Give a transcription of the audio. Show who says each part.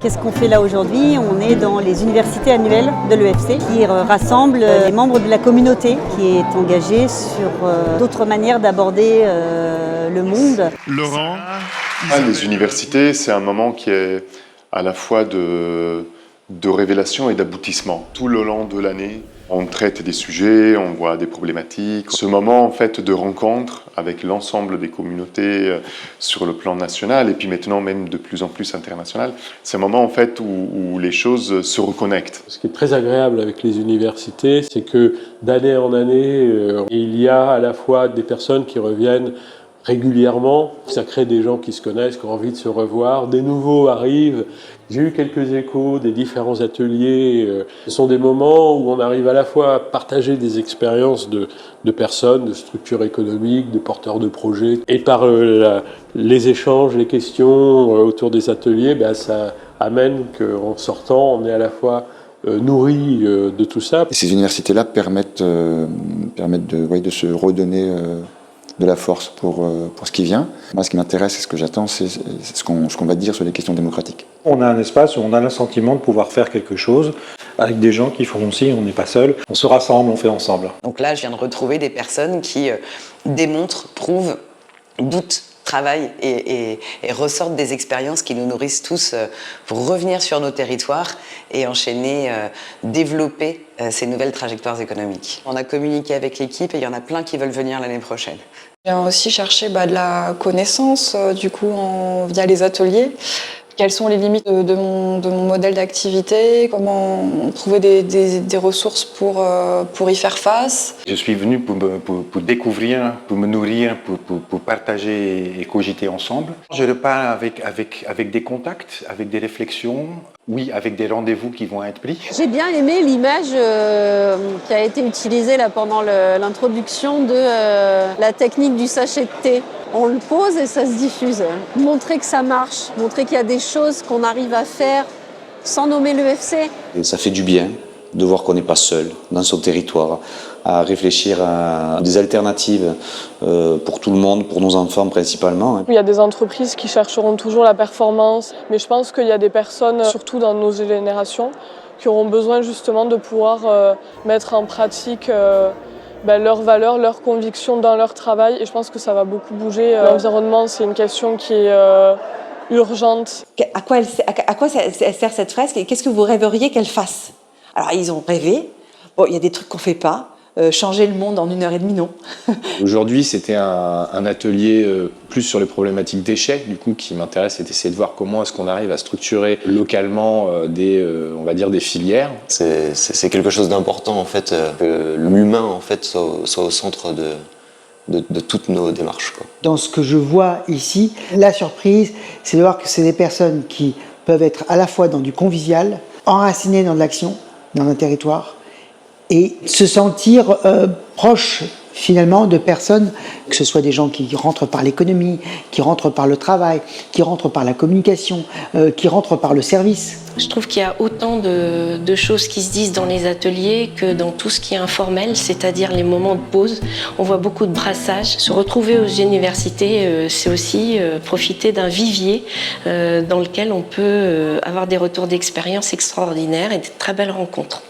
Speaker 1: Qu'est-ce qu'on fait là aujourd'hui? On est dans les universités annuelles de l'EFC qui rassemble les membres de la communauté qui est engagée sur d'autres manières d'aborder le monde.
Speaker 2: Laurent,
Speaker 3: Les universités, c'est un moment qui est à la fois de révélation et d'aboutissement. Tout le long de l'année, on traite des sujets, on voit des problématiques. Ce moment en fait de rencontre avec l'ensemble des communautés sur le plan national et puis maintenant même de plus en plus international, c'est un moment en fait où les choses se reconnectent.
Speaker 4: Ce qui est très agréable avec les universités, c'est que d'année en année, il y a à la fois des personnes qui reviennent régulièrement, ça crée des gens qui se connaissent, qui ont envie de se revoir, des nouveaux arrivent. J'ai eu quelques échos des différents ateliers. Ce sont des moments où on arrive à la fois à partager des expériences de personnes, de structures économiques, de porteurs de projets. Et par les échanges, les questions autour des ateliers, ça amène qu'en sortant, on est à la fois nourri de tout ça.
Speaker 5: Et ces universités-là permettent de se redonner de la force pour ce qui vient. Moi, ce qui m'intéresse et ce que j'attends, c'est ce qu'on va dire sur les questions démocratiques.
Speaker 6: On a un espace où on a le sentiment de pouvoir faire quelque chose avec des gens qui font aussi, on n'est pas seul, on se rassemble, on fait ensemble.
Speaker 7: Donc là, je viens de retrouver des personnes qui démontrent, prouvent, doutent, travaillent et ressortent des expériences qui nous nourrissent tous pour revenir sur nos territoires et enchaîner, développer ces nouvelles trajectoires économiques. On a communiqué avec l'équipe et il y en a plein qui veulent venir l'année prochaine.
Speaker 8: J'ai aussi cherché de la connaissance via les ateliers. Quelles sont les limites de mon modèle d'activité? Comment trouver des ressources pour y faire face?
Speaker 9: Je suis venu pour découvrir, pour me nourrir, pour partager et cogiter ensemble. Je repars avec des contacts, avec des réflexions, oui, avec des rendez-vous qui vont être pris.
Speaker 10: J'ai bien aimé l'image qui a été utilisée là, pendant l'introduction de la technique du sachet de thé. On le pose et ça se diffuse. Montrer que ça marche, montrer qu'il y a des choses qu'on arrive à faire sans nommer l'EFC.
Speaker 11: Ça fait du bien de voir qu'on n'est pas seul dans son territoire, à réfléchir à des alternatives pour tout le monde, pour nos enfants principalement.
Speaker 12: Il y a des entreprises qui chercheront toujours la performance, mais je pense qu'il y a des personnes, surtout dans nos générations, qui auront besoin justement de pouvoir mettre en pratique leurs valeurs, leurs convictions dans leur travail, et je pense que ça va beaucoup bouger. L'environnement, c'est une question qui est urgente.
Speaker 13: À quoi sert cette fresque et qu'est-ce que vous rêveriez qu'elle fasse? Alors, ils ont rêvé. Bon, il y a des trucs qu'on ne fait pas. Changer le monde en 1h30, non.
Speaker 14: Aujourd'hui, c'était un atelier plus sur les problématiques déchets, du coup, qui m'intéresse, c'est d'essayer de voir comment est-ce qu'on arrive à structurer localement on va dire des filières.
Speaker 15: C'est quelque chose d'important, en fait, que l'humain, en fait, soit au centre de toutes nos démarches, quoi.
Speaker 16: Dans ce que je vois ici, la surprise, c'est de voir que c'est des personnes qui peuvent être à la fois dans du convivial, enracinées dans de l'action, dans un territoire, et se sentir proche finalement de personnes, que ce soit des gens qui rentrent par l'économie, qui rentrent par le travail, qui rentrent par la communication, qui rentrent par le service.
Speaker 17: Je trouve qu'il y a autant de choses qui se disent dans les ateliers que dans tout ce qui est informel, c'est-à-dire les moments de pause. On voit beaucoup de brassage. Se retrouver aux universités, c'est aussi profiter d'un vivier dans lequel on peut avoir des retours d'expérience extraordinaires et de très belles rencontres.